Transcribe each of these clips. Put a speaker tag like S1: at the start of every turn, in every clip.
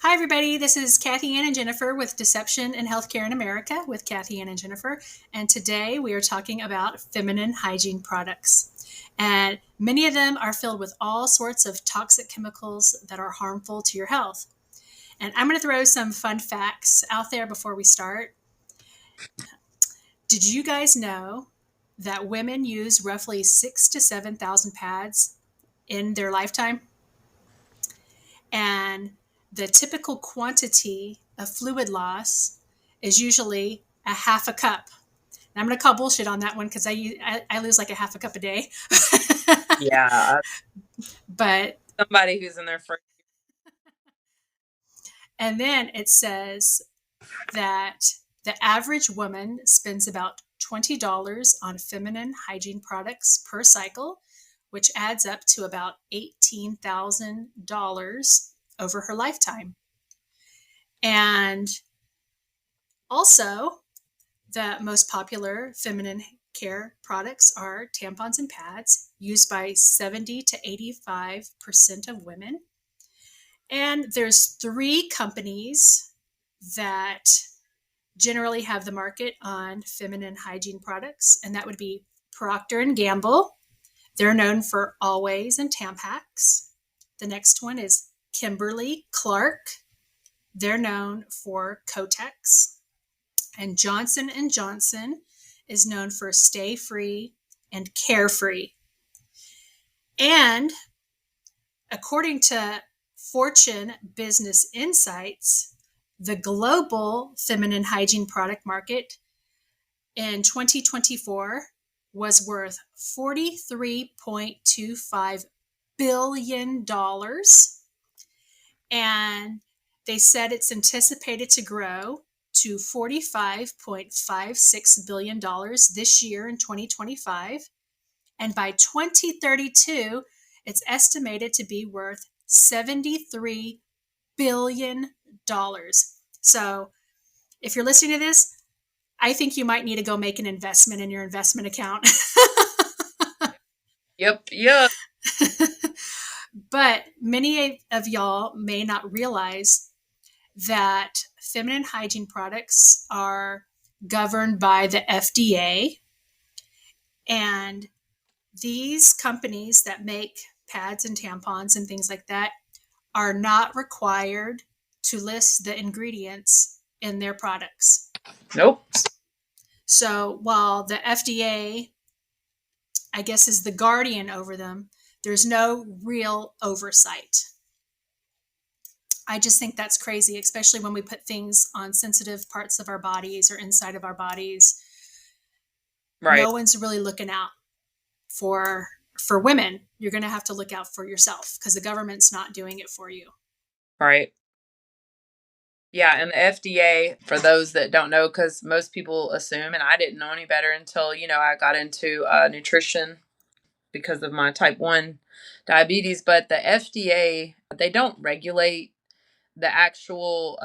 S1: Hi, everybody. This is Kathy Ann and Jennifer with Deception and Healthcare in America with Kathy Ann and Jennifer. And today we are talking about feminine hygiene products. And many of them are filled with all sorts of toxic chemicals that are harmful to your health. And I'm going to throw some fun facts out there before we start. Did you guys know that women use roughly 6 to 7,000 pads in their lifetime? And the typical quantity of fluid loss is usually a half a cup. And I'm going to call bullshit on that one because I lose like a half a cup a day.
S2: Yeah,
S1: But,
S2: somebody who's in their first.
S1: and then it says that the average woman spends about $20 on feminine hygiene products per cycle, which adds up to about $18,000 over her lifetime. And also, the most popular feminine care products are tampons and pads used by 70 to 85% of women. And there's three companies that generally have the market on feminine hygiene products, and that would be Procter and Gamble. They're known for Always and Tampax. The next one is Kimberly Clark. They're known for Kotex. And Johnson and Johnson is known for Stay Free and Carefree. And according to Fortune Business Insights, the global feminine hygiene product market in 2024 was worth $43.25 billion. And they said it's anticipated to grow to $45.56 billion this year in 2025. And by 2032, it's estimated to be worth $73 billion. So if you're listening to this, I think you might need to go make an investment in your investment account.
S2: Yep, yep.
S1: But many of y'all may not realize that feminine hygiene products are governed by the FDA. And these companies that make pads and tampons and things like that are not required to list the ingredients in their products.
S2: Nope.
S1: So while the FDA, I guess, is the guardian over them, there's no real oversight. I just think that's crazy, especially when we put things on sensitive parts of our bodies or inside of our bodies.
S2: Right,
S1: No one's really looking out for women. You're going to have to look out for yourself because the government's not doing it for you.
S2: right. Yeah, and the FDA, for those that don't know, because most people assume, and I didn't know any better until, I got into nutrition because of my type 1 diabetes. But the FDA, they don't regulate the actual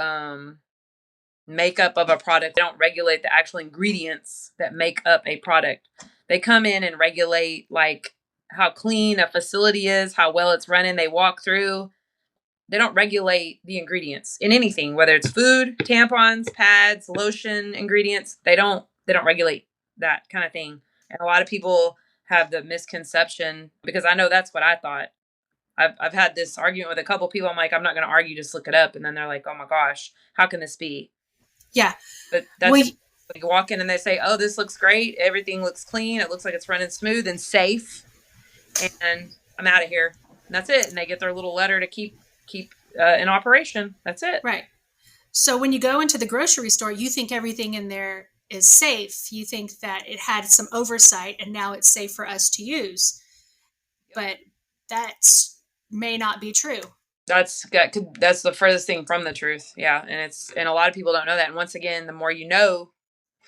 S2: makeup of a product. They don't regulate the actual ingredients that make up a product. They come in and regulate like how clean a facility is, how well it's running. They walk through. They don't regulate the ingredients in anything, whether it's food, tampons, pads, lotion ingredients. They don't regulate that kind of thing. And a lot of people have the misconception, because I know that's what I thought. I've had this argument with a couple people. I'm like, I'm not going to argue, just look it up. And then they're like, oh my gosh, how can this be?
S1: Yeah.
S2: But that's
S1: Well,
S2: it. Like, walk in and they say, "Oh, this looks great. Everything looks clean. It looks like it's running smooth and safe." And I'm out of here. And that's it. And they get their little letter to keep in operation. That's it.
S1: right. So when you go into the grocery store, you think everything in there is safe. You think that it had some oversight and now it's safe for us to use. But that may not be true.
S2: That's the furthest thing from the truth. Yeah, and a lot of people don't know that. And once again, the more you know,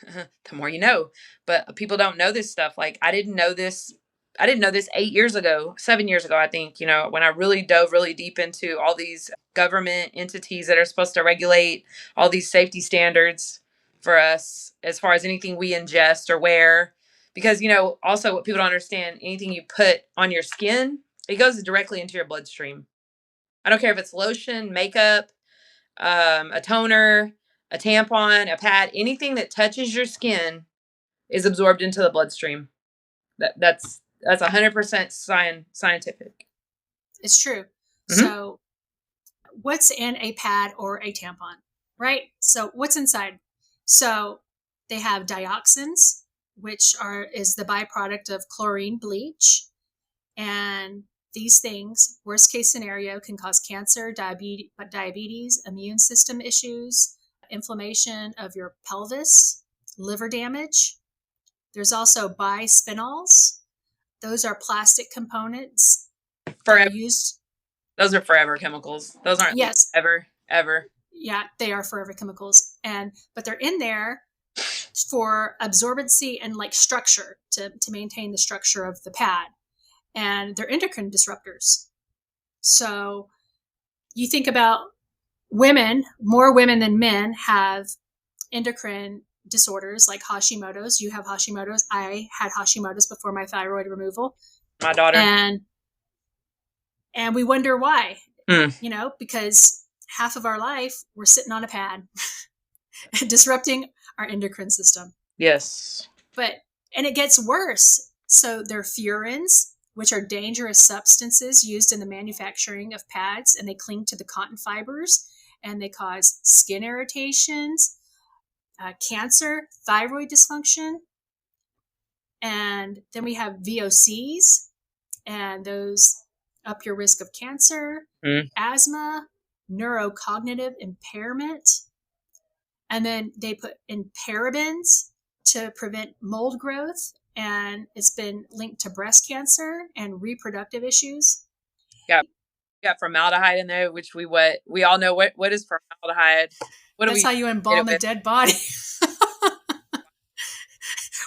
S2: the more you know. But people don't know this stuff. Like, I didn't know this. I didn't know this 8 years ago, 7 years ago, I think, when I really dove really deep into all these government entities that are supposed to regulate all these safety standards for us as far as anything we ingest or wear. Because, also what people don't understand, anything you put on your skin, it goes directly into your bloodstream. I don't care if it's lotion, makeup, a toner, a tampon, a pad, anything that touches your skin is absorbed into the bloodstream. That's 100% scientific.
S1: It's true.
S2: Hmm.
S1: So, what's in a pad or a tampon, right? So, what's inside? So, they have dioxins, which are is the byproduct of chlorine bleach, and these things, worst case scenario, can cause cancer, diabetes, immune system issues, inflammation of your pelvis, liver damage. There's also bisphenols. Those are plastic components that are
S2: Forever.
S1: used.
S2: Those are forever chemicals. Those aren't leaving
S1: Yes,
S2: ever, ever.
S1: yeah, they are forever chemicals, and but they're in there for absorbency and like structure to maintain the structure of the pad, and they're endocrine disruptors. So you think about women, more women than men have endocrine disorders like Hashimoto's. You have Hashimoto's. I had Hashimoto's before my thyroid removal.
S2: My daughter.
S1: And we wonder why.
S2: Mm,
S1: Because half of our life we're sitting on a pad disrupting our endocrine system.
S2: yes.
S1: But and it gets worse. So they're furans, which are dangerous substances used in the manufacturing of pads, and they cling to the cotton fibers and they cause skin irritations, cancer, thyroid dysfunction. And then we have VOCs, and those up your risk of cancer,
S2: Mm.
S1: asthma, neurocognitive impairment. And then they put in parabens to prevent mold growth, and it's been linked to breast cancer and reproductive issues.
S2: Got got formaldehyde in there, which we all know what is formaldehyde. What do
S1: That's
S2: we
S1: how you
S2: get it
S1: embalm a
S2: with?
S1: dead body.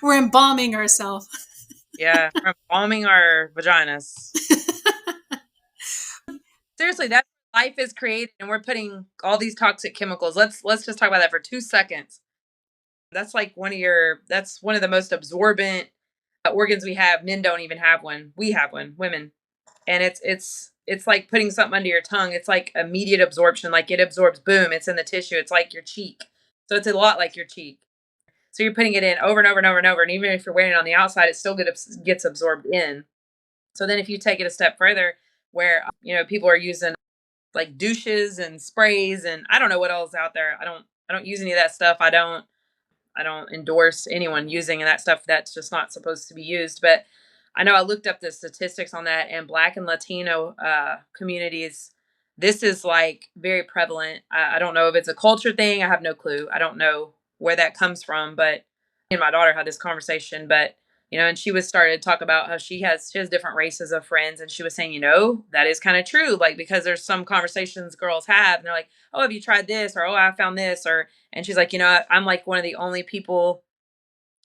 S1: We're embalming ourselves.
S2: Yeah, from embalming our vaginas. Seriously, that's life is created, and we're putting all these toxic chemicals. Let's just talk about that for 2 seconds. That's like that's one of the most absorbent organs we have. Men don't even have one. We have one, women, and it's like putting something under your tongue. It's like immediate absorption. Like it absorbs. Boom! It's in the tissue. It's like your cheek. So it's a lot like your cheek. So you're putting it in over and over and over and over, and even if you're wearing it on the outside, it still gets absorbed in. So then if you take it a step further, where people are using like douches and sprays, and I don't know what else out there. I don't use any of that stuff. I don't endorse anyone using that stuff. That's just not supposed to be used. But I know I looked up the statistics on that, and Black and Latino communities, this is like very prevalent. I don't know if it's a culture thing. I have no clue. I don't know where that comes from. But me and my daughter had this conversation. But and she was started to talk about how she has different races of friends, and she was saying, that is kind of true. Like because there's some conversations girls have, and they're like, oh, have you tried this, or oh, I found this, or and she's like, I'm like one of the only people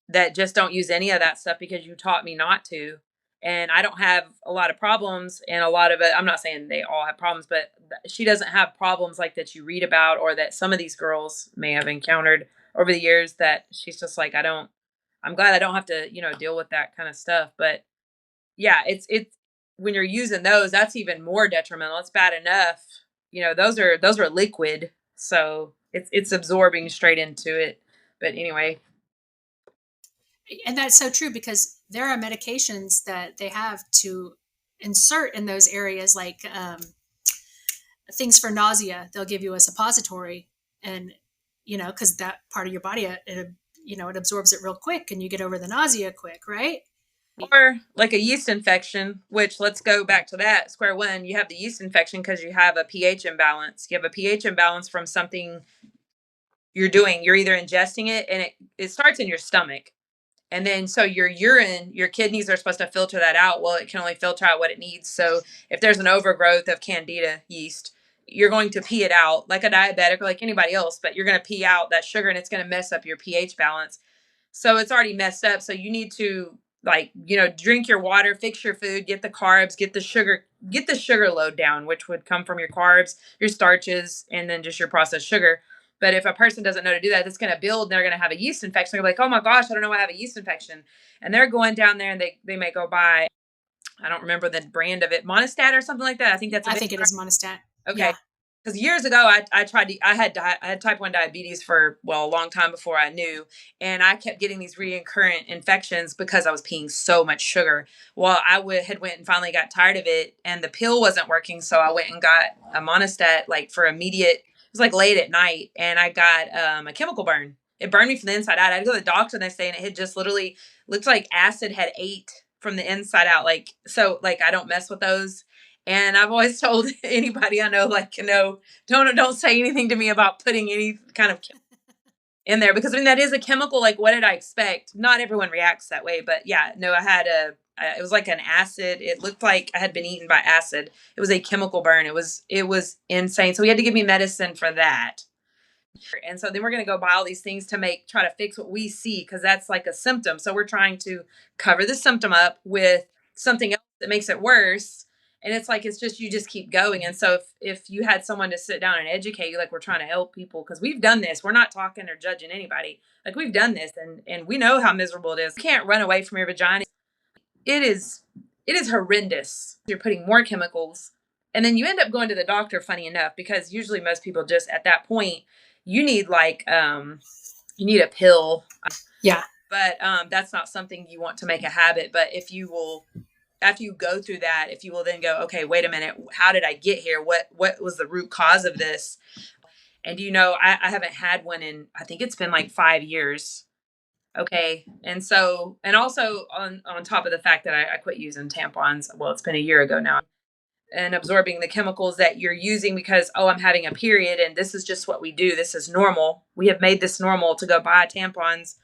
S2: that just don't use any of that stuff because you taught me not to. And I don't have a lot of problems. And a lot of it, I'm not saying they all have problems, but she doesn't have problems like that you read about or that some of these girls may have encountered over the years that she's just like, I'm glad I don't have to, deal with that kind of stuff. But yeah, it's when you're using those, that's even more detrimental. It's bad enough. Those are liquid. So it's absorbing straight into it. But anyway,
S1: And that's so true because there are medications that they have to insert in those areas, like things for nausea. They'll give you a suppository, and because that part of your body, it absorbs it real quick, and you get over the nausea quick, right?
S2: or like a yeast infection, which let's go back to that square one. You have the yeast infection because you have a pH imbalance. You have a pH imbalance from something you're doing. You're either ingesting it, and it starts in your stomach. And then so your urine, your kidneys are supposed to filter that out. Well, it can only filter out what it needs. So if there's an overgrowth of candida yeast, you're going to pee it out like a diabetic or like anybody else, but you're going to pee out that sugar and it's going to mess up your pH balance. So it's already messed up. So you need to drink your water, fix your food, get the carbs, get the sugar load down, which would come from your carbs, your starches, and then just your processed sugar. But if a person doesn't know to do that, it's going to build and they're going to have a yeast infection. They're like, oh my gosh, I don't know why I have a yeast infection. And they're going down there and they may go buy, I don't remember the brand of it, Monistat or something like that. I think that's a
S1: I
S2: big,
S1: think it is monostat.
S2: okay.
S1: Yeah.
S2: because years ago I tried to I had type 1 diabetes for, well, a long time before I knew, and I kept getting these recurrent infections because I was peeing so much sugar. Well, had went and finally got tired of it, and the pill wasn't working, so I went and got a monostat, like for immediate. It was like late at night, and I got a chemical burn. It burned me from the inside out. I had to go to the doctor the next day, and it had just literally looked like acid had ate from the inside out. Like, so, like, I don't mess with those. And I've always told anybody I know, like, don't say anything to me about putting any kind of in there, because I mean that is a chemical. Like, what did I expect? Not everyone reacts that way, but yeah, no, it was like an acid. It looked like I had been eaten by acid. It was a chemical burn. It was insane. So he had to give me medicine for that. And so then we're going to go buy all these things to try to fix what we see, because that's like a symptom. So we're trying to cover the symptom up with something else that makes it worse. And it's like, it's just, you just keep going. And so if you had someone to sit down and educate you, like, we're trying to help people, because we've done this. We're not talking or judging anybody. Like, we've done this, and we know how miserable it is. You can't run away from your vagina. It is, it is horrendous. You're putting more chemicals, and then you end up going to the doctor, funny enough, because usually most people just at that point, you need like, you need a pill.
S1: Yeah.
S2: But that's not something you want to make a habit. But if you will, after you go through that, if you will then go, okay, wait a minute, how did I get here? What was the root cause of this? And I haven't had one in, I think it's been like 5 years. Okay. And so, and also on top of the fact that I quit using tampons, well, it's been a year ago now, and absorbing the chemicals that you're using because, oh, I'm having a period and this is just what we do. This is normal. We have made this normal to go buy tampons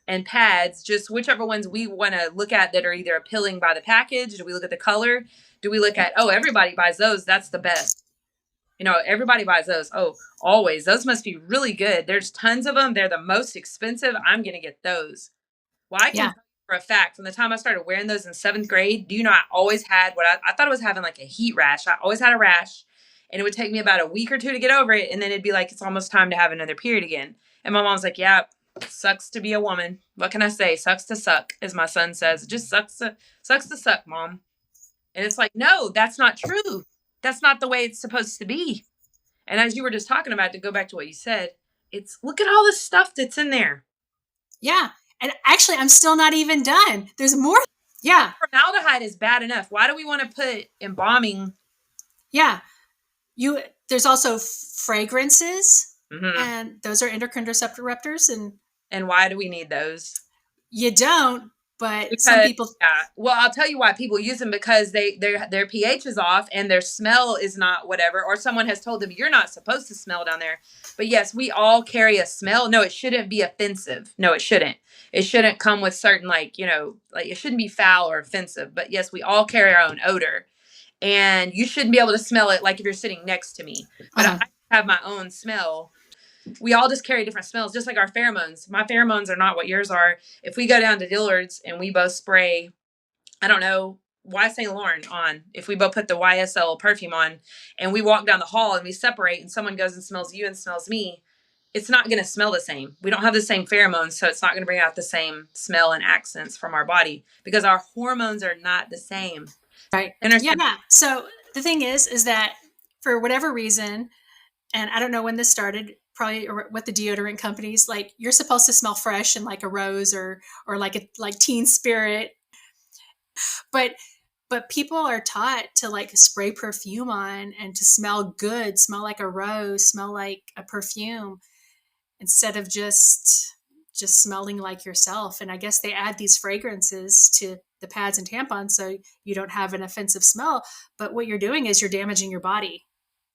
S2: and pads, just whichever ones we want to look at that are either appealing by the package. Do we look at the color? Do we look at, oh, everybody buys those, that's the best? Everybody buys those. Oh, always. Those must be really good. There's tons of them. They're the most expensive. I'm going to get those. Well, I can
S1: Yeah.
S2: tell you for a fact, from the time I started wearing those in seventh grade, do you know, I always had what I thought I was having, like a heat rash. I always had a rash, and it would take me about a week or two to get over it. And then it'd be like, it's almost time to have another period again. And my mom's like, yeah, sucks to be a woman. What can I say? Sucks to suck, as my son says. It just sucks to suck, mom. And it's like, no, that's not true. That's not the way it's supposed to be. And as you were just talking about, to go back to what you said, it's, look at all the stuff that's in there.
S1: Yeah. And actually, I'm still not even done. There's more. Yeah.
S2: Formaldehyde is bad enough. Why do we want to put embalming?
S1: Yeah. There's also fragrances,
S2: Mm-hmm.
S1: and those are endocrine disruptors, and
S2: And why do we need those?
S1: you don't, but some
S2: Because,
S1: people.
S2: yeah, well, I'll tell you why people use them, because their pH is off and their smell is not whatever, or someone has told them you're not supposed to smell down there. But yes, we all carry a smell. No, it shouldn't be offensive. No, it shouldn't. It shouldn't come with certain, like, like, it shouldn't be foul or offensive. But yes, we all carry our own odor, and you shouldn't be able to smell it like if you're sitting next to me. But
S1: Uh-huh.
S2: I have my own smell. We all just carry different smells, just like our pheromones. My pheromones are not what yours are. If we go down to Dillard's and we both spray, I don't know, why St. Laurent on, if we both put the YSL perfume on and we walk down the hall and we separate and someone goes and smells you and smells me, it's not going to smell the same. We don't have the same pheromones, so it's not going to bring out the same smell and accents from our body, because our hormones are not the same.
S1: Right.
S2: Understand?
S1: Yeah. So the thing is that for whatever reason, and I don't know when this started, probably with the deodorant companies, like, you're supposed to smell fresh and like a rose, or like teen spirit, but people are taught to like spray perfume on and to smell good, smell like a rose, smell like a perfume, instead of just smelling like yourself. And I guess they add these fragrances to the pads and tampons so you don't have an offensive smell, but what you're doing is you're damaging your body.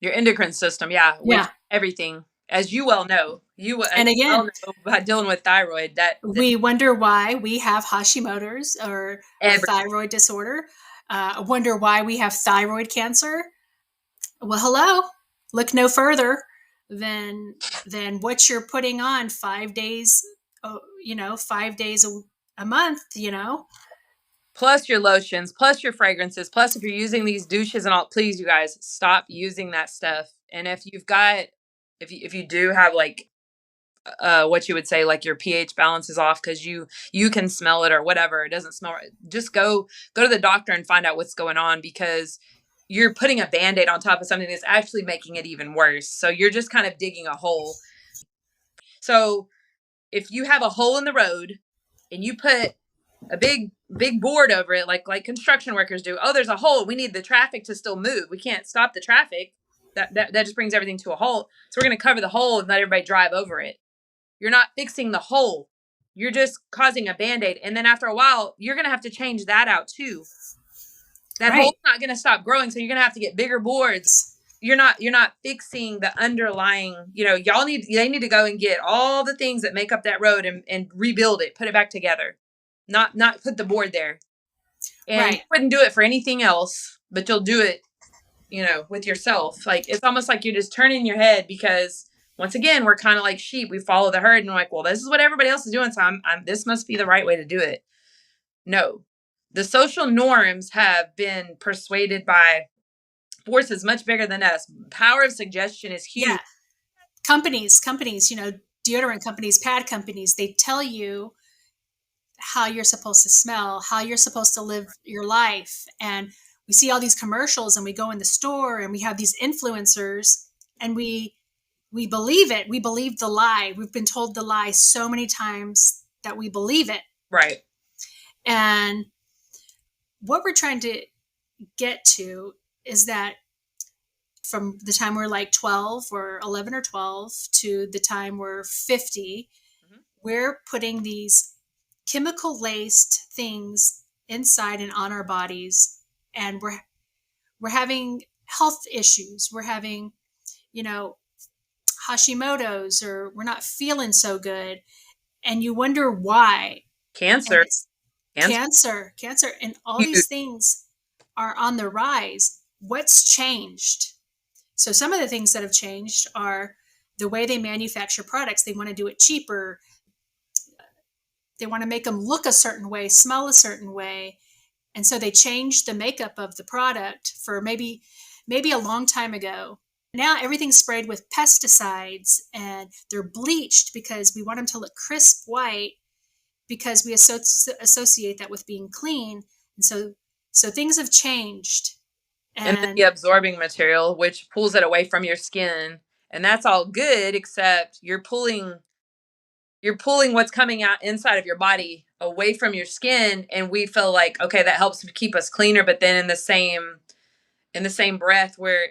S2: Your endocrine system, yeah, which
S1: Yeah.
S2: everything, as you well know,
S1: And
S2: well
S1: again,
S2: know by dealing with thyroid, that
S1: we wonder why we have Hashimoto's, or
S2: every,
S1: thyroid disorder. Wonder why we have thyroid cancer. Well, hello. Look no further than what you're putting on 5 days. 5 days a month.
S2: plus your lotions, plus your fragrances, plus if you're using these douches and all, please, you guys, stop using that stuff. And if you do have, like, what you would say, like, your pH balance is off because you can smell it or whatever, it doesn't smell right, just go to the doctor and find out what's going on, because you're putting a Band-Aid on top of something that's actually making it even worse. So you're just kind of digging a hole. So if you have a hole in the road and you put a big board over it, like construction workers do, oh, there's a hole, we need the traffic to still move, we can't stop the traffic, that just brings everything to a halt, so we're going to cover the hole and let everybody drive over it. You're not fixing the hole, you're just causing a Band-Aid, and then after a while you're going to have to change that out too. That
S1: Right.
S2: hole's not going to stop growing, so you're going to have to get bigger boards. You're not fixing the underlying, they need to go and get all the things that make up that road and rebuild it, put it back together, not put the board there. And
S1: Right.
S2: you wouldn't do it for anything else, but you'll do it, with yourself. Like, it's almost like you're just turning your head, because once again, we're kind of like sheep. We follow the herd and we're like, well, this is what everybody else is doing, so this must be the right way to do it. No, the social norms have been persuaded by forces much bigger than us. Power of suggestion is huge.
S1: Yeah. Companies, deodorant companies, pad companies, they tell you how you're supposed to smell, how you're supposed to live your life. And we see all these commercials and we go in the store and we have these influencers and we believe it. We believe the lie. We've been told the lie so many times that we believe it.
S2: Right.
S1: And what we're trying to get to is that from the time we're like 12 or 11 or 12 to the time we're 50, we're putting these chemical laced things inside and on our bodies, and we're having health issues. We're having, Hashimoto's, or we're not feeling so good, and you wonder why. And
S2: Cancer.
S1: it's cancer, and all
S2: Huge.
S1: these things are on the rise. What's changed? So some of the things that have changed are the way they manufacture products. They want to do it cheaper. They want to make them look a certain way, smell a certain way. And so they changed the makeup of the product for maybe a long time ago. Now everything's sprayed with pesticides, and they're bleached because we want them to look crisp white, because we associate that with being clean. And so things have changed.
S2: And then the absorbing material, which pulls it away from your skin. And that's all good, except you're pulling what's coming out inside of your body away from your skin. And we feel like, okay, that helps keep us cleaner. But then in the same breath, we're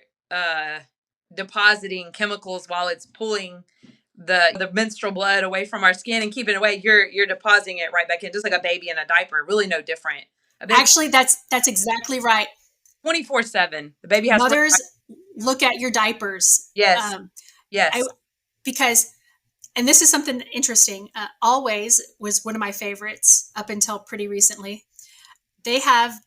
S2: depositing chemicals while it's pulling the menstrual blood away from our skin and keeping it away. You're depositing it right back in, just like a baby in a diaper. Really no different.
S1: Actually, that's exactly right.
S2: 24/7. The baby has
S1: mothers look at your diapers.
S2: Yes. Yes.
S1: Because, and this is something interesting. Always was one of my favorites up until pretty recently. They have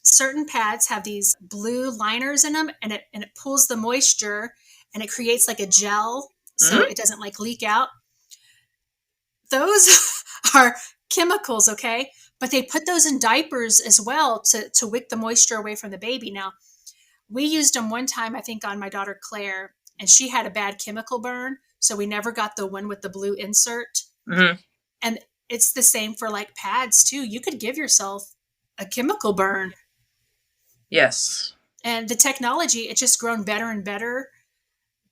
S1: certain pads have these blue liners in them, and it pulls the moisture and it creates like a gel, so it doesn't like leak out. Those are chemicals, okay? But they put those in diapers as well to wick the moisture away from the baby. Now, we used them one time, I think, on my daughter Claire, and she had a bad chemical burn, so we never got the one with the blue insert.
S2: Mm-hmm.
S1: And it's the same for like pads too. You could give yourself a chemical burn.
S2: Yes.
S1: And the technology, it's just grown better and better,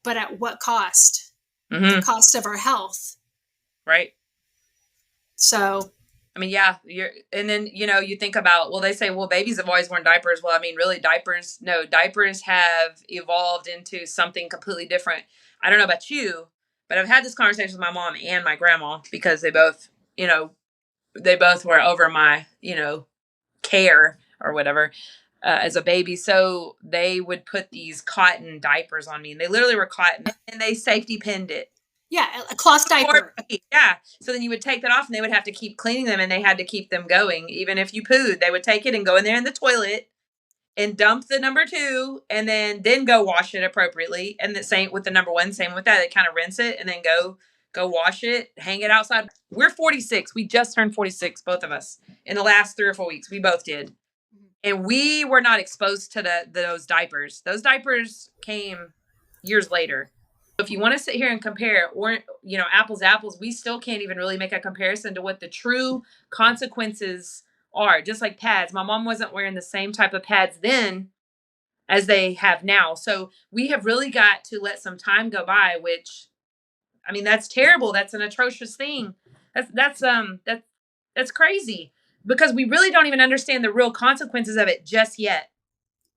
S1: but at what cost?
S2: Mm-hmm.
S1: The cost of our health.
S2: Right.
S1: So,
S2: I mean, yeah, and then, you think about, well, they say, well, babies have always worn diapers. Well, I mean, really, diapers have evolved into something completely different. I don't know about you, but I've had this conversation with my mom and my grandma, because they both were over my, care or whatever, as a baby. So they would put these cotton diapers on me, and they literally were cotton, and they safety pinned it.
S1: Yeah, a cloth diaper.
S2: Yeah. So then you would take that off, and they would have to keep cleaning them, and they had to keep them going. Even if you pooed, they would take it and go in there in the toilet and dump the number 2, and then go wash it appropriately. And the same with the number 1, same with that. They kind of rinse it and then go wash it, hang it outside. We're 46. We just turned 46, both of us, in the last 3 or 4 weeks. We both did. And we were not exposed to those diapers. Those diapers came years later. If you want to sit here and compare, or, apples to apples, we still can't even really make a comparison to what the true consequences are. Just like pads. My mom wasn't wearing the same type of pads then as they have now. So we have really got to let some time go by, which, I mean, that's terrible. That's an atrocious thing. That's crazy because we really don't even understand the real consequences of it just yet.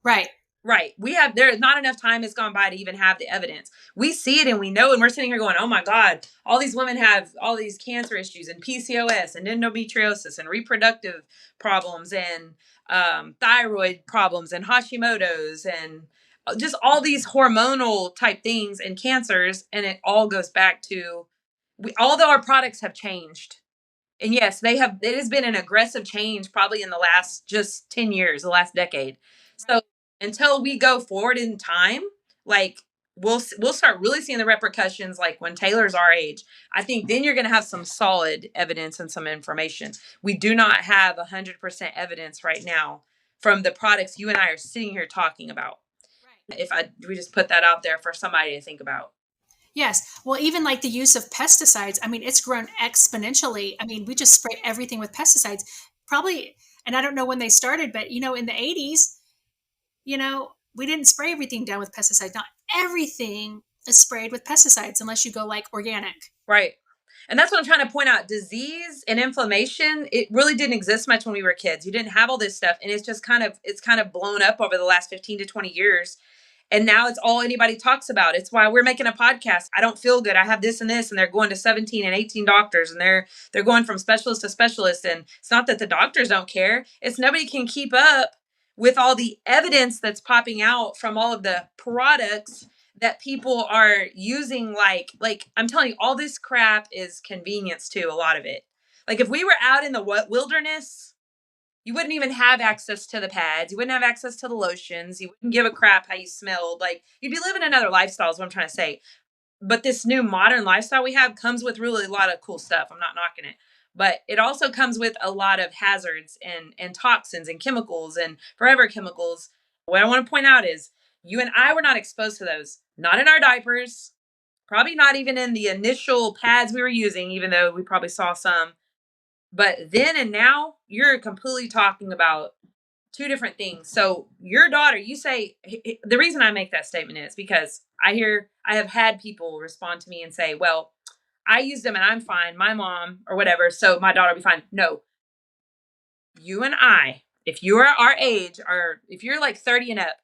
S1: Right.
S2: Right. There's not enough time has gone by to even have the evidence. We see it and we know, and we're sitting here going, oh my God, all these women have all these cancer issues and PCOS and endometriosis and reproductive problems and thyroid problems and Hashimoto's and just all these hormonal type things and cancers. And it all goes back to, although our products have changed, and yes, it has been an aggressive change probably in the last just 10 years, the last decade. So until we go forward in time, like we'll start really seeing the repercussions like when Taylor's our age. I think then you're going to have some solid evidence and some information. We do not have 100% evidence right now from the products you and I are sitting here talking about. Right. We just put that out there for somebody to think about.
S1: Yes. Well, even like the use of pesticides, I mean, it's grown exponentially. I mean, we just spray everything with pesticides. Probably, and I don't know when they started, but in the 80s, we didn't spray everything down with pesticides. Not everything is sprayed with pesticides unless you go like organic.
S2: Right. And that's what I'm trying to point out. Disease and inflammation, it really didn't exist much when we were kids. You didn't have all this stuff. And it's kind of blown up over the last 15 to 20 years. And now it's all anybody talks about. It's why we're making a podcast. I don't feel good. I have this and this, and they're going to 17 and 18 doctors, and they're going from specialist to specialist. And it's not that the doctors don't care. It's nobody can keep up with all the evidence that's popping out from all of the products that people are using. Like I'm telling you, all this crap is convenience too, a lot of it. Like if we were out in the wilderness, you wouldn't even have access to the pads. You wouldn't have access to the lotions. You wouldn't give a crap how you smelled. Like you'd be living another lifestyle is what I'm trying to say. But this new modern lifestyle we have comes with really a lot of cool stuff. I'm not knocking it. But it also comes with a lot of hazards and toxins and chemicals and forever chemicals. What I want to point out is you and I were not exposed to those. Not in our diapers. Probably not even in the initial pads we were using, even though we probably saw some. But then and now, you're completely talking about two different things. So your daughter, you say, the reason I make that statement is because I have had people respond to me and say, well, I used them and I'm fine. My mom or whatever. So my daughter will be fine. No, you and I, if you are our age or if you're like 30 and up,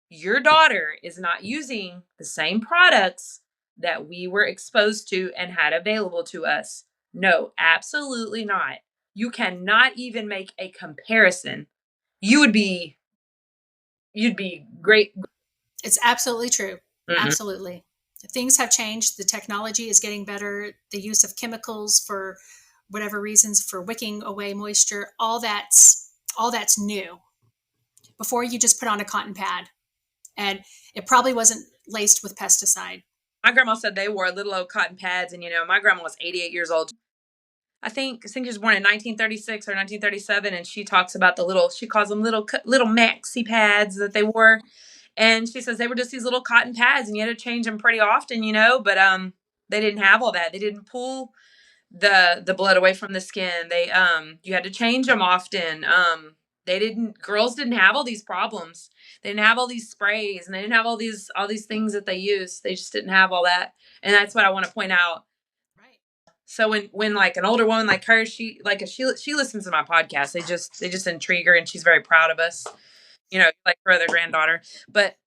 S2: your daughter is not using the same products that we were exposed to and had available to us. No, absolutely not. You cannot even make a comparison. You'd be great.
S1: It's absolutely true.
S2: Mm-mm.
S1: Absolutely. Things have changed. The technology is getting better. The use of chemicals for whatever reasons for wicking away moisture, all that's new. Before you just put on a cotton pad and it probably wasn't laced with pesticide.
S2: My grandma said they wore little old cotton pads, and my grandma was 88 years old. I think she was born in 1936 or 1937, and she talks about she calls them little maxi pads that they wore, and she says they were just these little cotton pads, and you had to change them pretty often, but they didn't have all that. They didn't pull the blood away from the skin. They you had to change them often. Girls didn't have all these problems. They didn't have all these sprays, and they didn't have all these things that they use. They just didn't have all that, and that's what I want to point out. So when like an older woman like her, she listens to my podcast. They just intrigue her, and she's very proud of us. Like her other granddaughter, but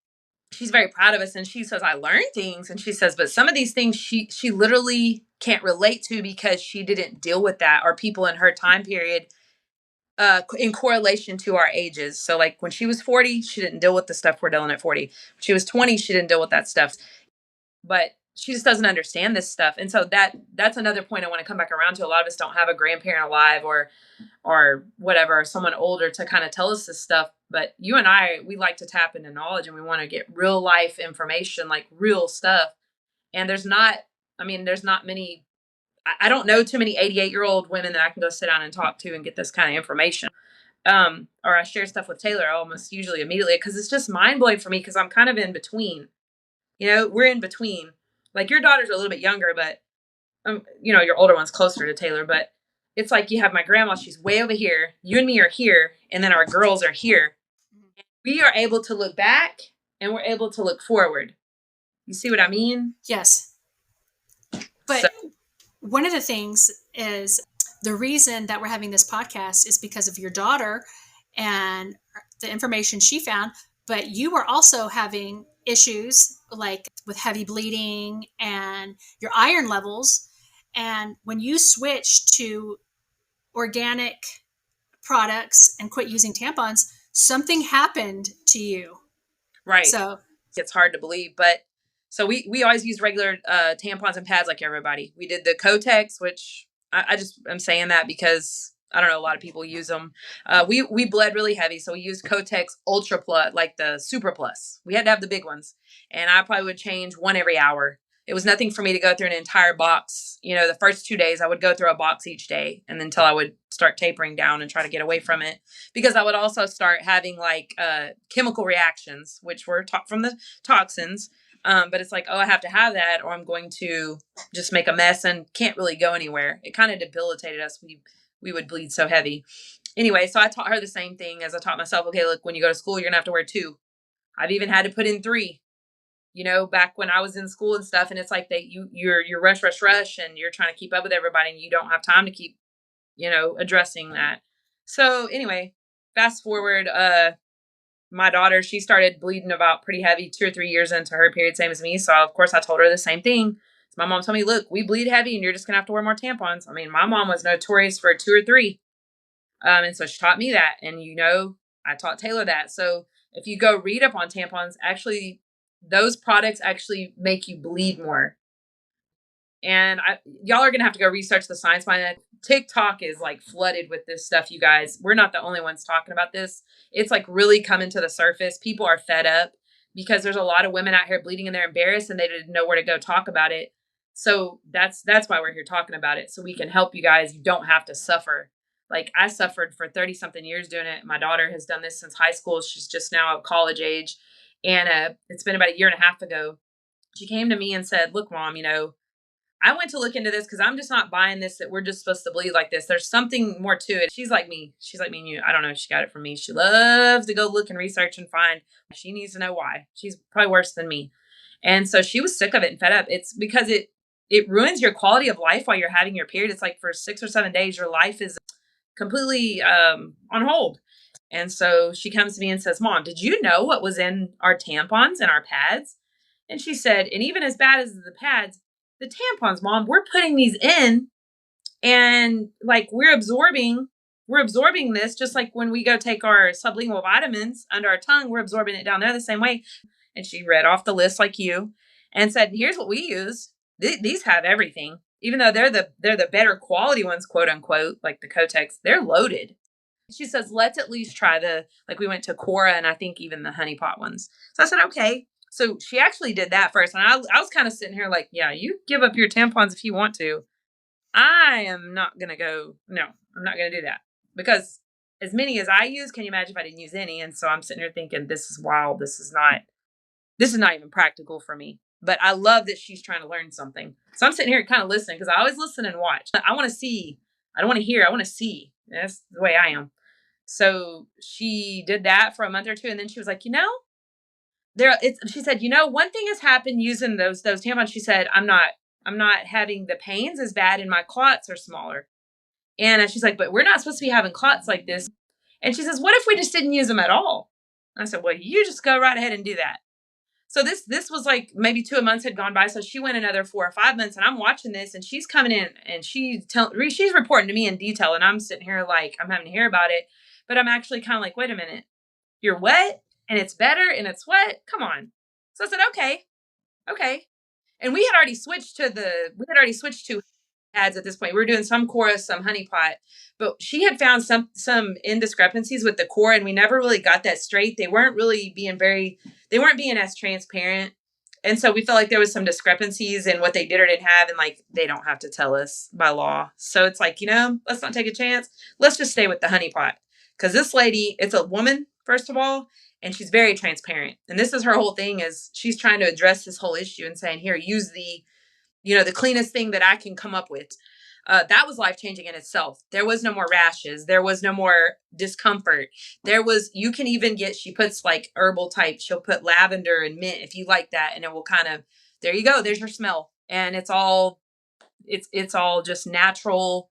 S2: she's very proud of us, and she says I learned things, and she says, but some of these things she literally can't relate to because she didn't deal with that, or people in her time period, in correlation to our ages. So like when she was 40, she didn't deal with the stuff we're dealing at 40. When she was 20, she didn't deal with that stuff. But she just doesn't understand this stuff. And so that's another point I want to come back around to. A lot of us don't have a grandparent alive or whatever, or someone older to kind of tell us this stuff. But you and I, we like to tap into knowledge, and we want to get real life information, like real stuff. And there's not many, I don't know too many 88-year-old women that I can go sit down and talk to and get this kind of information. Or I share stuff with Taylor almost usually immediately, because it's just mind blowing for me, because I'm kind of in between. We're in between. Like your daughter's a little bit younger, but your older one's closer to Taylor, but it's like you have my grandma, she's way over here. You and me are here, and then our girls are here. We are able to look back and we're able to look forward. You see what I mean?
S1: Yes.
S2: So
S1: But one of the things is the reason that we're having this podcast is because of your daughter and the information she found. But you were also having issues like with heavy bleeding and your iron levels. And when you switched to organic products and quit using tampons, something happened to you.
S2: right.
S1: So,
S2: It's hard to believe, but so we always use regular tampons and pads like everybody. We did the Kotex, which I just am saying that because I don't know, a lot of people use them. We bled really heavy, so we used Kotex Ultra Plus, like the Super Plus. We had to have the big ones, and I probably would change one every hour. It was nothing for me to go through an entire box. You know, the first 2 days I would go through a box each day, and then until I would start tapering down and try to get away from it, because I would also start having like chemical reactions, which were taught from the toxins. But it's like, oh, I have to have that, or I'm going to just make a mess and can't really go anywhere. It kind of debilitated us. We would bleed so heavy. Anyway, so I taught her the same thing as I taught myself. Okay, look, when you go to school, you're gonna have to wear 2. I've even had to put in 3. You know, back when I was in school and stuff, and it's like you're rush, and you're trying to keep up with everybody, and you don't have time to keep, addressing that. So anyway, fast forward, my daughter, she started bleeding about pretty heavy 2 or 3 years into her period, same as me. So of course I told her the same thing. So my mom told me, look, we bleed heavy and you're just gonna have to wear more tampons. I mean, my mom was notorious for 2 or 3. And so she taught me that. And I taught Taylor that. So if you go read up on tampons, actually those products actually make you bleed more. And y'all are gonna have to go research the science behind it. TikTok is like flooded with this stuff, you guys. We're not the only ones talking about this. It's like really coming to the surface. People are fed up because there's a lot of women out here bleeding and they're embarrassed and they didn't know where to go talk about it. So that's why we're here talking about it. So we can help you guys. You don't have to suffer. Like I suffered for 30 something years doing it. My daughter has done this since high school. She's just now of college age. And it's been about a year and a half ago. She came to me and said, look, mom, I went to look into this because I'm just not buying this that we're just supposed to bleed like this. There's something more to it. She's like me. She's like me and you. I don't know if she got it from me. She loves to go look and research and find. She needs to know why. She's probably worse than me. And so she was sick of it and fed up. It's because it ruins your quality of life while you're having your period. It's like for 6 or 7 days, your life is completely on hold. And so she comes to me and says, Mom, did you know what was in our tampons and our pads? And she said, and even as bad as the pads, the tampons, Mom, we're putting these in and like we're absorbing this just like when we go take our sublingual vitamins under our tongue, we're absorbing it down there the same way. And she read off the list like you and said, here's what we use. These have everything. Even though they're the better quality ones, quote unquote, like the Kotex, they're loaded. She says, let's at least try like we went to Cora and I think even the honey pot ones. So I said, okay. So she actually did that first. And I was kind of sitting here like, yeah, you give up your tampons if you want to. I am not going to go. No, I'm not going to do that because as many as I use, can you imagine if I didn't use any? And so I'm sitting here thinking, this is wild. This is not even practical for me. But I love that she's trying to learn something. So I'm sitting here kind of listening because I always listen and watch. I want to see. I don't want to hear. I want to see. That's the way I am. So she did that for a month or 2, and then she was like, she said, one thing has happened using those tampons. She said, I'm not having the pains as bad and my clots are smaller. And she's like, but we're not supposed to be having clots like this. And she says, what if we just didn't use them at all? And I said, well, you just go right ahead and do that. So this was like maybe 2 months had gone by. So she went another 4 or 5 months and I'm watching this and she's coming in and she's reporting to me in detail. And I'm sitting here like, I'm having to hear about it, but I'm actually kind of like, wait a minute, you're wet and it's better and it's wet. Come on. So I said, okay. And we had already switched to pads at this point. We were doing some chorus, some honey pot, but she had found some indiscrepancies with the core, and we never really got that straight. They weren't being as transparent. And so we felt like there was some discrepancies in what they did or didn't have, and like they don't have to tell us by law. So it's like, let's not take a chance. Let's just stay with the honey pot. Because this lady, it's a woman, first of all, and she's very transparent. And this is her whole thing is she's trying to address this whole issue and saying, here, use the cleanest thing that I can come up with. That was life changing in itself. There was no more rashes. There was no more discomfort. You can even get, she puts like herbal type, she'll put lavender and mint if you like that. And it will kind of, there you go, there's your smell. And it's all just natural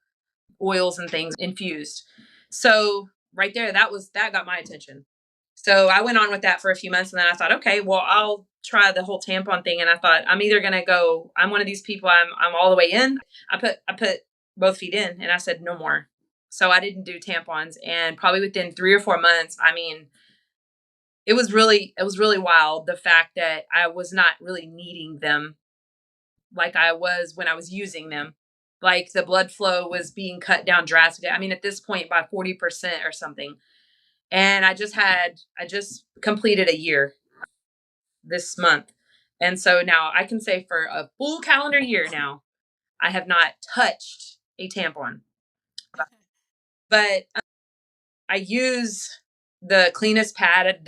S2: oils and things infused. So right there, that got my attention. So I went on with that for a few months and then I thought, okay, well, I'll try the whole tampon thing. And I thought I'm either going to go, I'm one of these people, I'm all the way in. I put both feet in and I said, no more. So I didn't do tampons. And probably within 3 or 4 months, I mean, it was really wild. The fact that I was not really needing them like I was when I was using them. Like the blood flow was being cut down drastically. I mean, at this point by 40% or something. And I just completed a year this month. And so now I can say for a full calendar year now, I have not touched a tampon. But I use the cleanest pad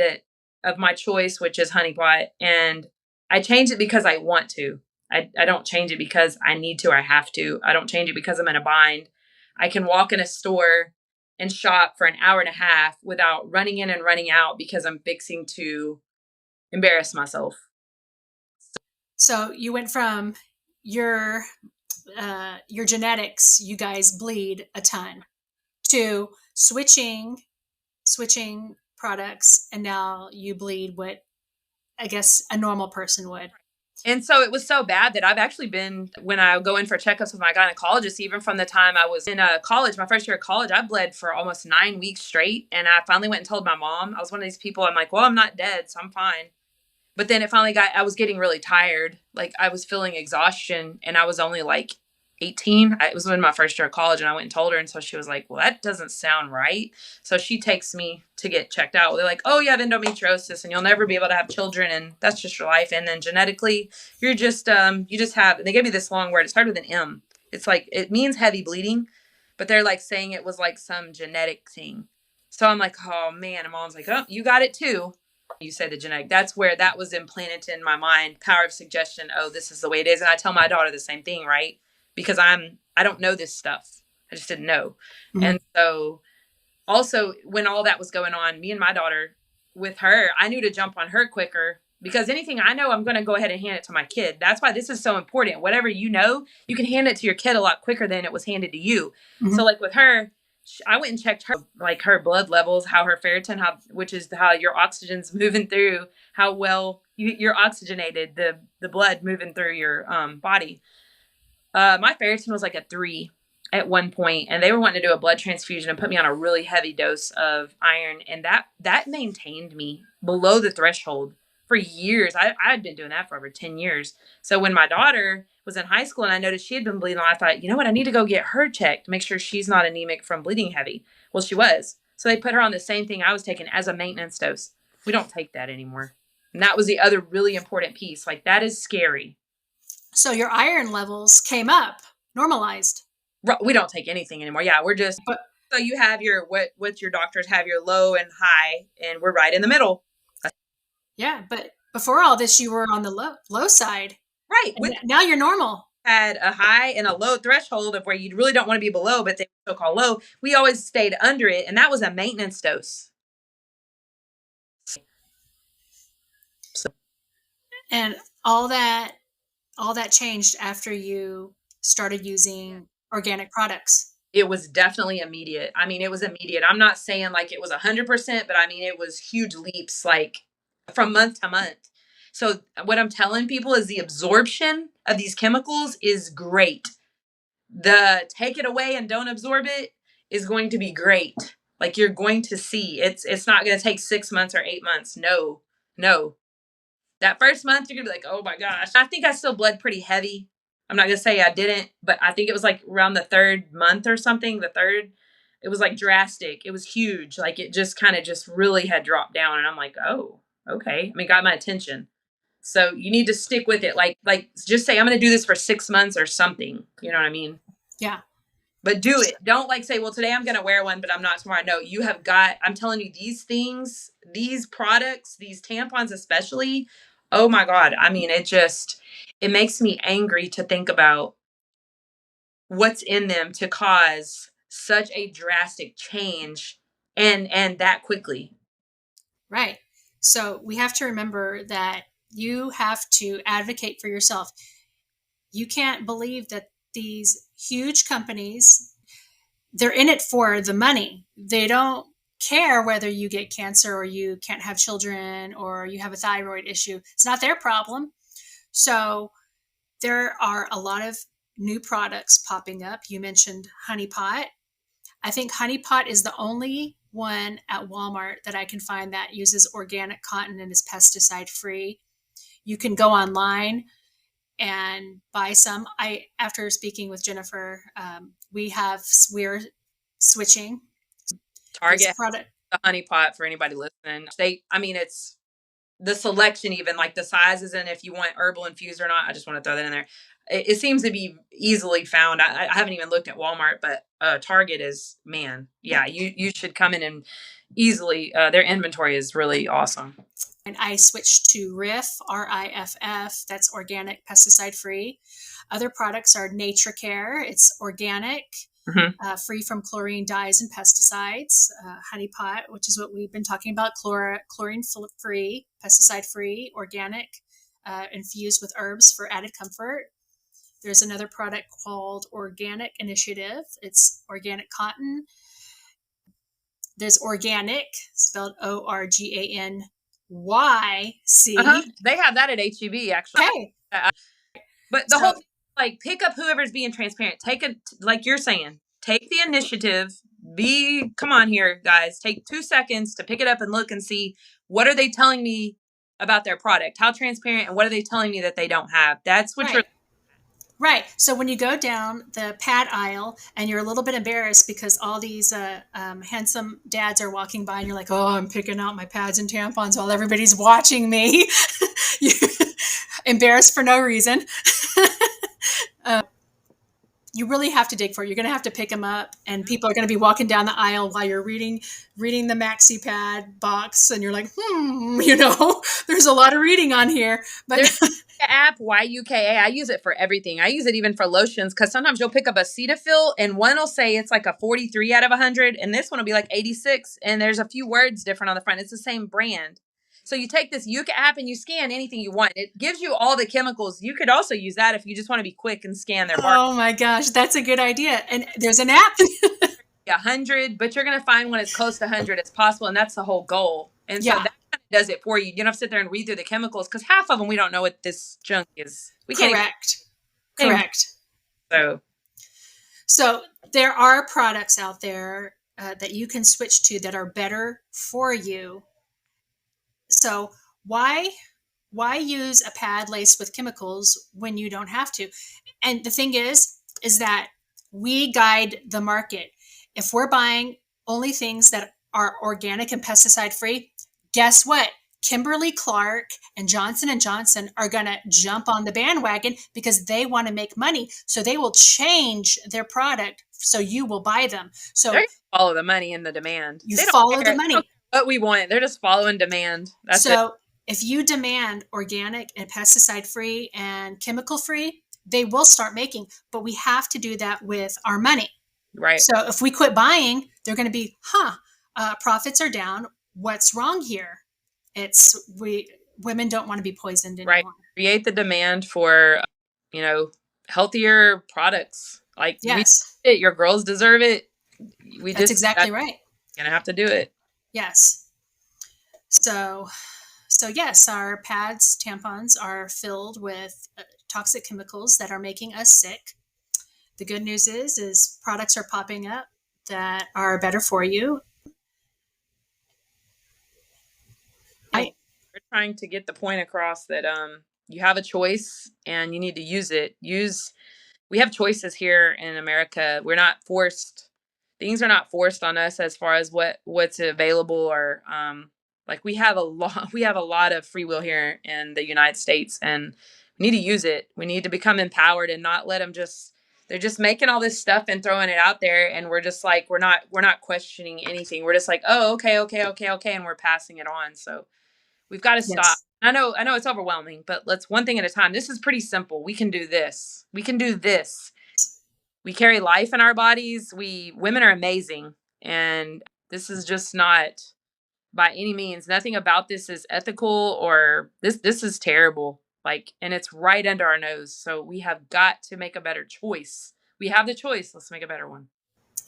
S2: of my choice, which is honey pot, and I change it because I want to. I don't change it because I need to or I have to. I don't change it because I'm in a bind. I can walk in a store and shop for an hour and a half without running in and running out because I'm fixing to embarrass myself.
S1: So you went from your your genetics, you guys bleed a ton, to switching products, and now you bleed what I guess a normal person would.
S2: And so it was so bad that I've actually been, when I go in for checkups with my gynecologist, even from the time I was in college, my first year of college, I bled for almost 9 weeks straight. And I finally went and told my mom. I was one of these people, I'm like, well, I'm not dead, so I'm fine. But then I was getting really tired. Like I was feeling exhaustion and I was only like 18. It was in my first year of college and I went and told her. And so she was like, well, that doesn't sound right. So she takes me to get checked out. They're like, oh, you have endometriosis and you'll never be able to have children. And that's just your life. And then genetically, you just have, and they gave me this long word. It started with an M. It's like, it means heavy bleeding, but they're like saying it was like some genetic thing. So I'm like, oh man. And mom's like, oh, you got it too. You said the genetic, that's where that was implanted in my mind. Power of suggestion. Oh, this is the way it is. And I tell my daughter the same thing, right? Because I don't know this stuff. I just didn't know.
S1: Mm-hmm.
S2: And so also when all that was going on, me and my daughter, with her, I knew to jump on her quicker because anything I know, I'm going to go ahead and hand it to my kid. That's why this is so important. Whatever you know, you can hand it to your kid a lot quicker than it was handed to you.
S1: Mm-hmm.
S2: So like with her, I went and checked her, like her blood levels, how her ferritin, which is how your oxygen's moving through, how well you're oxygenated, the blood moving through your body. My ferritin was like a 3 at one point, and they were wanting to do a blood transfusion and put me on a really heavy dose of iron, and that maintained me below the threshold for years. I had been doing that for over 10 years. So when my daughter was in high school and I noticed she had been bleeding, I thought, you know what, I need to go get her checked, make sure she's not anemic from bleeding heavy. Well, she was. So they put her on the same thing I was taking as a maintenance dose. We don't take that anymore. And that was the other really important piece. Like, that is scary.
S1: So your iron levels came up, normalized.
S2: We don't take anything anymore. Yeah, we're just,
S1: But
S2: so you have what your doctors have, your low and high, and we're right in the middle.
S1: yeah, but before all this, you were on the low side.
S2: Right.
S1: And now you're normal.
S2: Had a high and a low threshold of where you really don't want to be below, but they still call low. We always stayed under it, and that was a maintenance dose. So,
S1: And all that changed after you started using organic products.
S2: it was definitely immediate. I mean, it was immediate. I'm not saying like it was 100%, but I mean, it was huge leaps, like from month to month. So what I'm telling people is the absorption of these chemicals is great. The take it away and don't absorb it is going to be great. Like, you're going to see it's not going to take 6 months or 8 months. No, no. That first month, you're going to be like, oh my gosh. I think I still bled pretty heavy. I'm not going to say I didn't, but I think it was like around the third month or something. It was like drastic. It was huge. Like, it just kind of just really had dropped down. And I'm like, oh, okay. I mean, got my attention. So you need to stick with it. Like just say, I'm going to do this for 6 months or something. You know what I mean?
S1: Yeah.
S2: But do it. Don't like say, well, today I'm going to wear one, but I'm not tomorrow. No, you have got, I'm telling you, these things, these products, these tampons especially, oh my God. I mean, it makes me angry to think about what's in them to cause such a drastic change and that quickly.
S1: Right. So we have to remember that you have to advocate for yourself. You can't believe that these huge companies, they're in it for the money. They don't care whether you get cancer or you can't have children or you have a thyroid issue. It's not their problem. So there are a lot of new products popping up. You mentioned Honey Pot. I think Honey Pot is the only one at Walmart that I can find that uses organic cotton and is pesticide free. You can go online and buy some. I After speaking with Jennifer, we're switching this
S2: Target
S1: product.
S2: the honey pot for anybody listening. I mean, it's the selection, even like the sizes, and if you want herbal infused or not. I just want to throw that in there. It seems to be easily found. I haven't even looked at Walmart, but Target is, man, yeah. You should come in and easily. Their inventory is really awesome.
S1: And I switched to RIFF. That's organic, pesticide free. Other products are Nature Care. It's organic,
S2: Mm-hmm.
S1: free from chlorine, dyes, and pesticides. Honey Pot, which is what we've been talking about, chlorine free, pesticide free, organic, infused with herbs for added comfort. There's another product called Organic Initiative. It's organic cotton. There's organic, spelled ORGANYC.
S2: They have that at HEB actually.
S1: Okay.
S2: But the whole
S1: So,
S2: thing, like, pick up whoever's being transparent. Take it, like you're saying, take the initiative. Come on here, guys. Take 2 seconds to pick it up and look and see what are they telling me about their product? How transparent, and what are they telling me that they don't have? That's what you're.
S1: right. Right. So when you go down the pad aisle and you're a little bit embarrassed because all these handsome dads are walking by and you're like, oh, I'm picking out my pads and tampons while everybody's watching me. You embarrassed for no reason. You really have to dig for it. You're going to have to pick them up, and people are going to be walking down the aisle while you're reading the maxi pad box, and you're like, there's a lot of reading on here. But
S2: There's the app YUKA. I use it for everything. I use it even for lotions, because sometimes you'll pick up a Cetaphil and one will say it's like a 43 out of 100, and this one will be like 86, and there's a few words different on the front. It's the same brand. So you take this Yuka app and you scan anything you want. It gives you all the chemicals. You could also use that if you just want to be quick and scan their bar.
S1: oh my gosh, that's a good idea. And there's an app.
S2: 100, but you're going to find one as close to 100 as possible, and that's the whole goal. And so
S1: Yeah.
S2: that kind of does it for you. You don't have to sit there and read through the chemicals, because half of them we don't know what this junk is. We
S1: Correct.
S2: can't even.
S1: Correct.
S2: So
S1: there are products out there that you can switch to that are better for you. So why use a pad laced with chemicals when you don't have to? And the thing is that we guide the market. If we're buying only things that are organic and pesticide free, guess what? Kimberly Clark and Johnson are going to jump on the bandwagon because they want to make money. So they will change their product so you will buy them. So
S2: they follow the money and the demand.
S1: you
S2: They don't
S1: follow
S2: care
S1: the money.
S2: what we want. They're just following demand. That's it.
S1: So if you demand organic and pesticide free and chemical free, they will start making, but we have to do that with our money.
S2: Right.
S1: So if we quit buying, they're going to be, profits are down. What's wrong here? Women don't want to be poisoned anymore.
S2: Right. Create the demand for, healthier products. Like,
S1: yes,
S2: your girls deserve it.
S1: That's exactly right.
S2: Gonna have to do it.
S1: Yes. So yes, our pads, tampons are filled with toxic chemicals that are making us sick. The good news is products are popping up that are better for you.
S2: We're trying to get the point across that you have a choice and you need to use it. We have choices here in America. We're not forced. Things are not forced on us as far as what's available, or like we have a lot of free will here in the United States, and we need to use it. We need to become empowered and not let them they're just making all this stuff and throwing it out there, and we're just like, we're not questioning anything. We're just like, oh, okay, and we're passing it on. So we've got to stop.
S1: Yes.
S2: I know it's overwhelming, but let's one thing at a time. This is pretty simple. We can do this. We can do this. we carry life in our bodies. Women are amazing, and this is just not by any means. Nothing about this is ethical, or this is terrible. Like, and it's right under our nose. So we have got to make a better choice. We have the choice. Let's make a better one.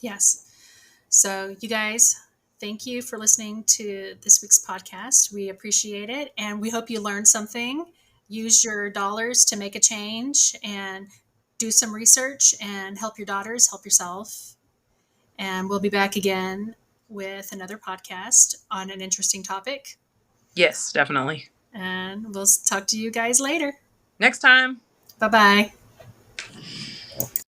S1: Yes. So, you guys, thank you for listening to this week's podcast. We appreciate it, and we hope you learned something. Use your dollars to make a change and do some research and help your daughters, help yourself. And we'll be back again with another podcast on an interesting topic.
S2: Yes, definitely.
S1: And we'll talk to you guys later.
S2: Next time.
S1: Bye bye.